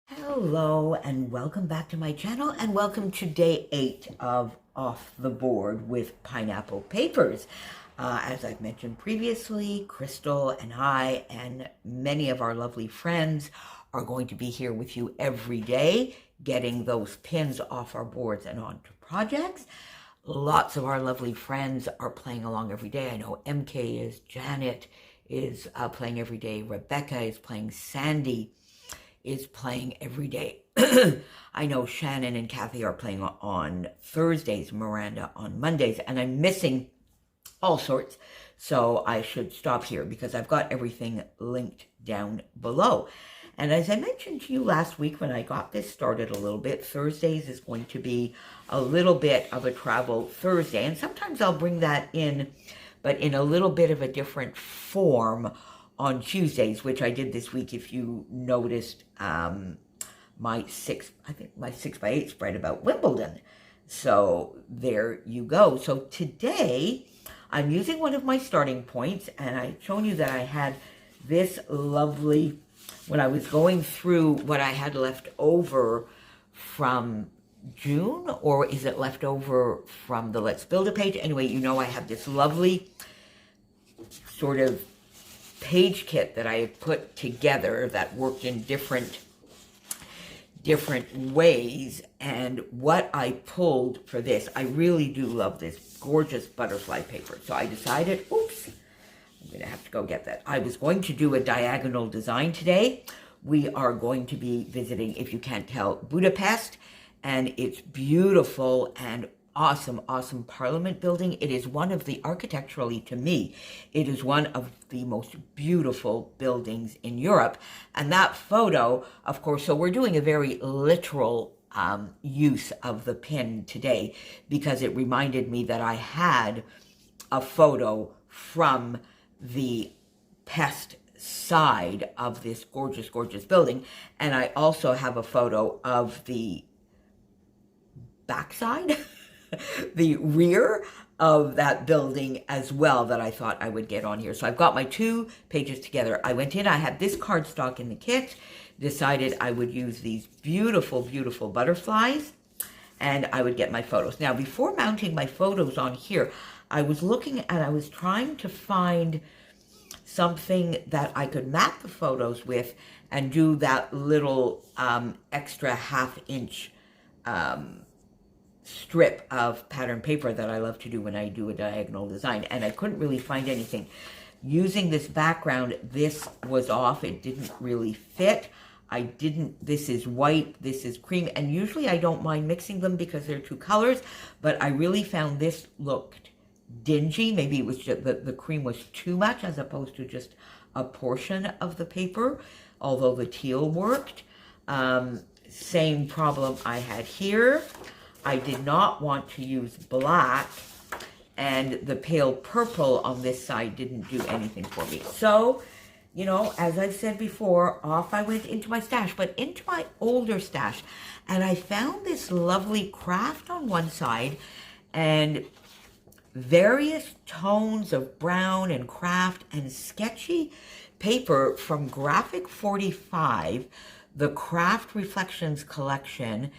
Hello and welcome back to my channel and welcome to day 8 of Off the Board with Pineapple Papers. As I've mentioned previously, Crystal and I and many of our lovely friends are going to be here with you every day, getting those pins off our boards and onto projects. Lots of our lovely friends are playing along every day. I know MK is, Janet is playing every day, Rebecca is playing, Sandy is playing every day. I know Shannon and Kathy are playing on Thursdays, Miranda on Mondays, and I'm missing all sorts. So I should stop here because I've got everything linked down below. And as I mentioned to you last week when I got this started a little bit, Thursdays is going to be a little bit of a travel Thursday. And sometimes I'll bring that in, but in a little bit of a different form on Tuesdays, which I did this week. If you noticed my 6x8 spread about Wimbledon. So there you go. So today I'm using one of my starting points, and I've shown you that I had this lovely, when I was going through what I had left over from June, or is it left over from the Let's Build a page? Anyway, you know I have this lovely sort of page kit that I have put together that worked in different ways, and what I pulled for this, I really do love this gorgeous butterfly paper. So I decided, oops, I'm gonna have to go get that. I was going to do a diagonal design today. We are going to be visiting, if you can't tell, Budapest, and it's beautiful and awesome Parliament building. It is one of the, architecturally to me, it is one of the most beautiful buildings in Europe. And that photo, of course, so we're doing a very literal use of the pin today because it reminded me that I had a photo from the pest side of this gorgeous building. And I also have a photo of the backside the rear of that building as well that I thought I would get on here. So I've got my two pages together. I went in, I had this cardstock in the kit, decided I would use these beautiful butterflies, and I would get my photos. Now, before mounting my photos on here, I was looking and I was trying to find something that I could map the photos with and do that little extra half-inch strip of pattern paper that I love to do when I do a diagonal design, and I couldn't really find anything. Using this background, this was off. It didn't really fit. This is white, this is cream, and usually I don't mind mixing them because they're two colors, but I really found this looked dingy. Maybe it was just the cream was too much as opposed to just a portion of the paper, although the teal worked. Same problem I had here. I did not want to use black, and the pale purple on this side didn't do anything for me. So, you know, as I've said before, off I went into my stash, but into my older stash, and I found this lovely craft on one side and various tones of brown and craft and sketchy paper from Graphic 45, the Craft Reflections collection,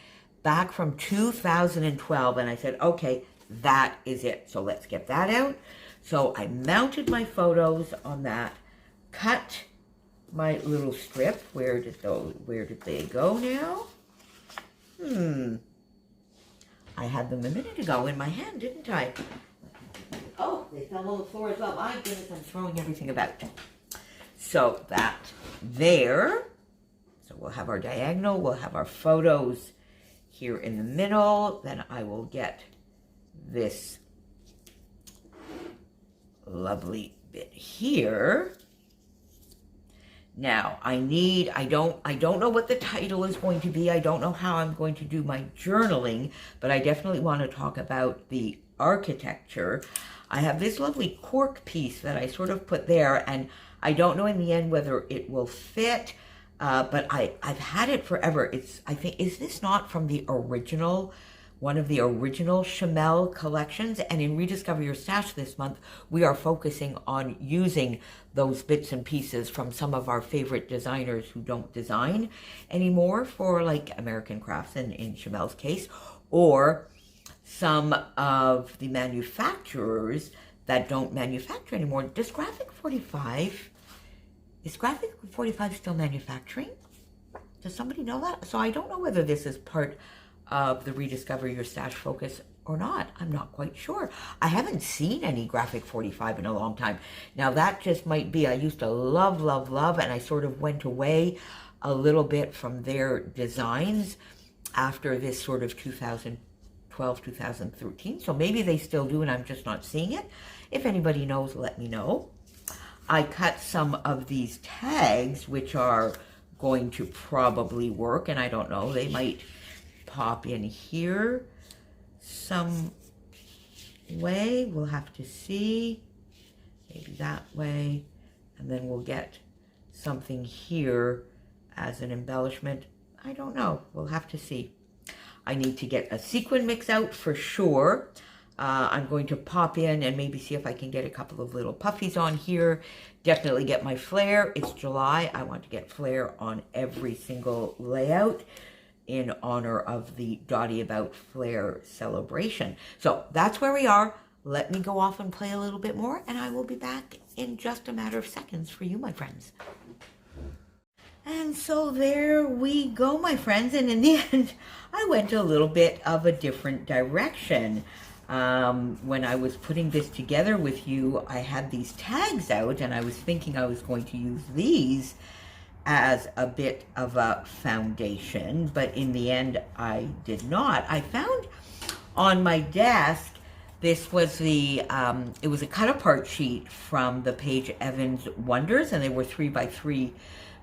back from 2012, and I said, okay, that is it. So let's get that out. So I mounted my photos on that, cut my little strip. Where did they go now? I had them a minute ago in my hand, didn't I? Oh, they fell on the floor as well. My goodness, I'm throwing everything about. So that there. So we'll have our diagonal, we'll have our photos here in the middle. Then I will get this lovely bit here. Now I don't know what the title is going to be. I don't know how I'm going to do my journaling, but I definitely want to talk about the architecture. I have this lovely cork piece that I sort of put there, and I don't know in the end whether it will fit. But I've had it forever. I think, is this not from the original one of the original Chamel collections. And in Rediscover Your Stash this month, we are focusing on using those bits and pieces from some of our favorite designers who don't design anymore, for like American Crafts and in Chamel's case, or some of the manufacturers that don't manufacture anymore. Is Graphic 45 still manufacturing? Does somebody know that? So I don't know whether this is part of the Rediscover Your Stash focus or not. I'm not quite sure. I haven't seen any Graphic 45 in a long time. Now that just might be, I used to love, and I sort of went away a little bit from their designs after this sort of 2012, 2013. So maybe they still do and I'm just not seeing it. If anybody knows, let me know. I cut some of these tags, which are going to probably work, and I don't know, they might pop in here some way. We'll have to see. Maybe that way. And then we'll get something here as an embellishment. I don't know. We'll have to see. I need to get a sequin mix out for sure. I'm going to pop in and maybe see if I can get a couple of little puffies on here. Definitely get my flare. It's July. I want to get flare on every single layout in honor of the Dotty About Flare celebration. So that's where we are. Let me go off and play a little bit more, and I will be back in just a matter of seconds for you, my friends. And so there we go, my friends. And in the end, I went a little bit of a different direction. When I was putting this together with you, I had these tags out and I was thinking I was going to use these as a bit of a foundation, but in the end I did not. I found on my desk, this was the, it was a cut apart sheet from the Paige Evans Wonders, and they were 3x3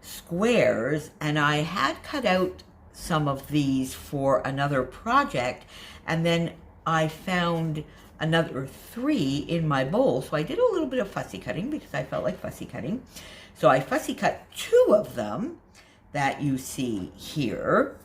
squares, and I had cut out some of these for another project, and then I found another 3 in my bowl. So I did a little bit of fussy cutting because I felt like fussy cutting. So I fussy cut 2 of them that you see here.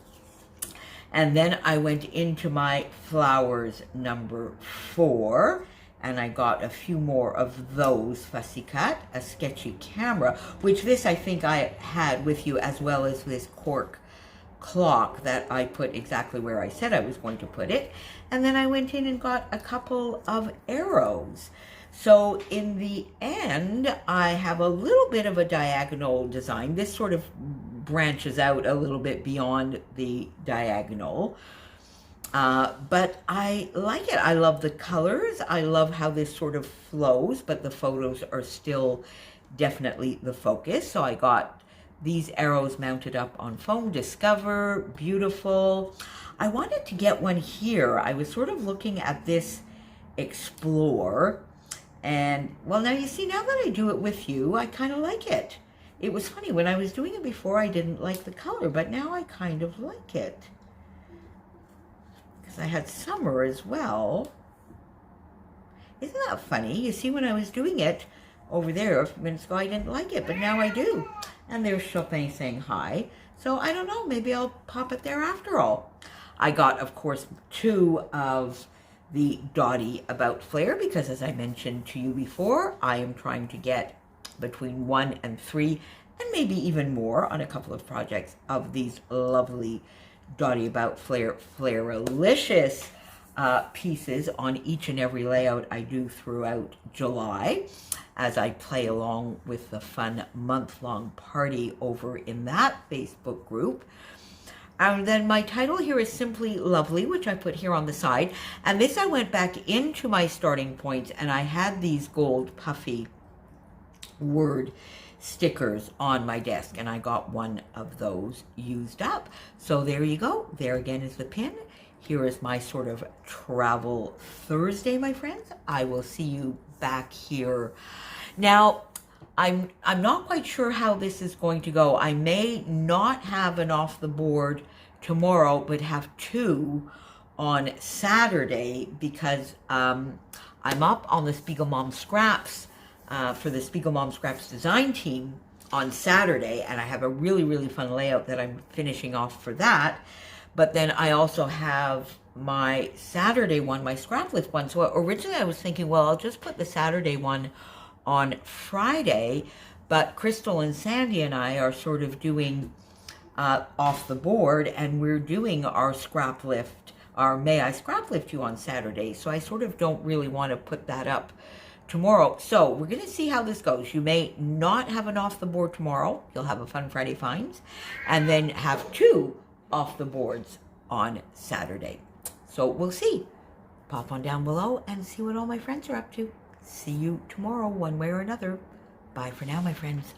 And then I went into my flowers number 4 and I got a few more of those fussy cut, a sketchy camera, which this I think I had with you, as well as this cork clock that I put exactly where I said I was going to put it. And then I went in and got a couple of arrows. So in the end, I have a little bit of a diagonal design. This sort of branches out a little bit beyond the diagonal. But I like it. I love the colors. I love how this sort of flows, but the photos are still definitely the focus. So I got these arrows mounted up on foam. Discover, beautiful. I wanted to get one here. I was sort of looking at this Explore, and well, now you see, now that I do it with you, I kind of like it. It was funny, when I was doing it before, I didn't like the color, but now I kind of like it. Because I had summer as well. Isn't that funny? You see, when I was doing it over there a few minutes ago, I didn't like it, but now I do. And there's Chopin saying hi. So I don't know, maybe I'll pop it there after all. I got, of course, 2 of the Dotty About Flare because, as I mentioned to you before, I am trying to get between 1 and 3 and maybe even more on a couple of projects of these lovely Dotty About Flare Flarelicious pieces on each and every layout I do throughout July, as I play along with the fun month-long party over in that Facebook group. And then my title here is simply Lovely, which I put here on the side. And this, I went back into my starting points and I had these gold puffy word stickers on my desk, and I got one of those used up. So there you go. There again is the pin. Here is my sort of travel Thursday, my friends. I will see you back here. Now, I'm not quite sure how this is going to go. I may not have an off the board tomorrow, but have 2 on Saturday because I'm up on the Spiegel Mom Scraps for the Spiegel Mom Scraps design team on Saturday, and I have a really, really fun layout that I'm finishing off for that. But then I also have my Saturday one, my scrap lift one. So originally I was thinking, well, I'll just put the Saturday one on Friday, but Crystal and Sandy and I are sort of doing off the board, and we're doing our scrap lift, our May I Scrap Lift You on Saturday. So I sort of don't really want to put that up tomorrow. So we're going to see how this goes. You may not have an off the board tomorrow. You'll have a Fun Friday Finds, and then have 2 off the boards on Saturday. So we'll see. Pop on down below and see what all my friends are up to. See you tomorrow one way or another. Bye for now, my friends.